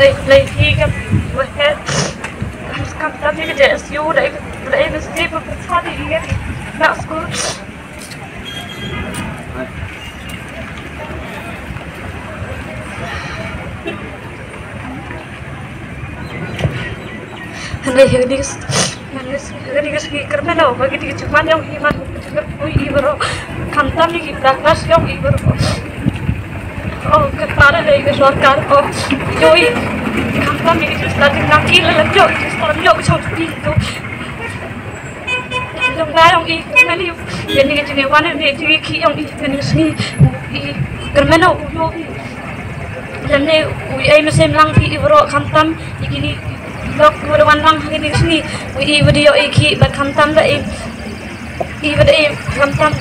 lấy thì cái hết cầm tâm như cái trẻ siêu đấy mesti berpesan di dia nak sekolah. Ini speaker mana? Bagi dia cuma yang iman, ibarat kantam ni kita kelas yang ibarat. Oh, kepada dari sorkar, oh, joi kantam ni kita lagi nakil lagi joi, sekarang joi macam itu. Yang lain ini kali ini kita warna ni jadi yang ini sini kerana joi. Dan ni ai masih melang di ibarat kantam ini. Lok berwan lang ini sini, video iki berkantam dah video kantam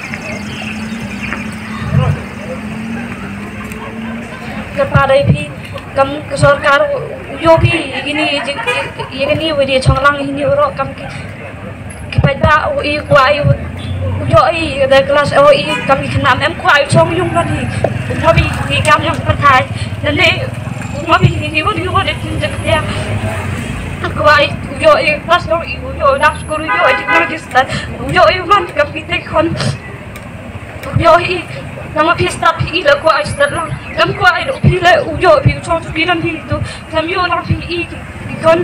kepada ipi kamu kesorkar yogi ini video conglang ini orang kamu kepada kuai yoi dari kelas kami kena kuai cong yung lagi tapi kami yang bertai dan ni tapi ini video tinjak dia kuai yoi pas yoi dah sekolah yoi di register yoi man kami tekon yoi nama pesta pi la kuai setelah kami kuai do pi la yoi pi cong pi lan itu kami yoi lang pi ikon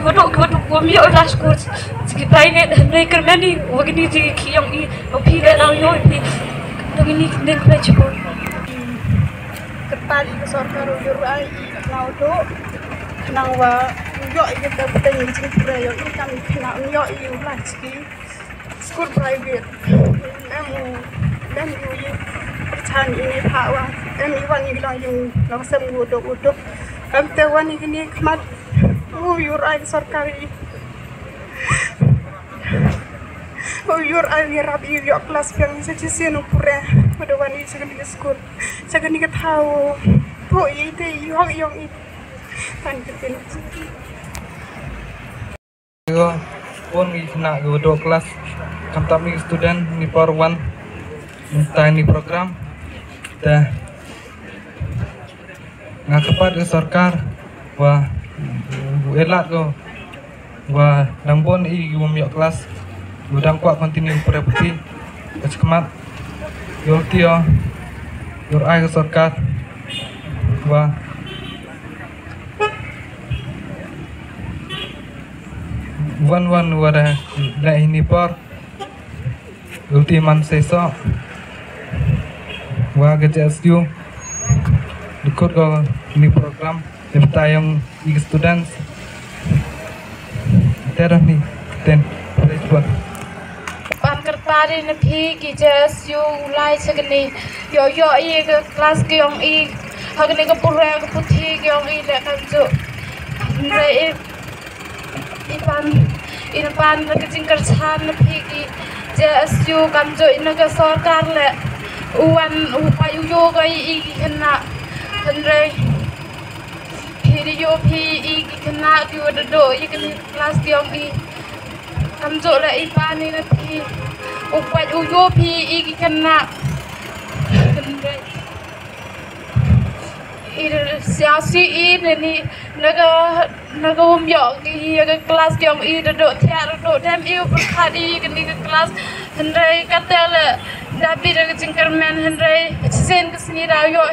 kodok kami yoi dah sekolah kita ini mereka ni begini jadi yang pi la lang yoi pi begini nih kita kepada sorkar yoi naudo nawa yo kita bertanya cerita yo ini kami kenal yo itu lagi school private dan yo percaya ini hawa dan iwan ini lagi langsung uduk kami tahu ini kemat yo ay sorkari yo ay rabi yo kelas yang sejisi nupure pada wani secondary school secondary tahu po itu yo yang itu pun kena dua kelas kami student ni per one entah ni program dah ngakapat ke sorkar wah elat ko wah nampun gumiyok kelas udang kuat continue perepeti kemat yortio yor ai ke sorkar wah one wada dah ini par ultiman sesok wah kerja SU ikut ke ini program kita yang students terus nih ten buat pan kertari nanti kerja SU ulai segini yo ke kelas ke yang hagni ke pura ke putih ke yang dah kanjuk Ipan kecing kerjaan lebih JSU kanjo inaga sorkar le upaya yogai kena henry video pi kena do ikan kelas yang kanjo le ipan ini pi upaya yopi kena henry siasi ini naga umyok ke kelas yang duduk tiar duduk dem berkali ke kelas henry kata le tapi dengan cingkerman henry sen kesini dah yo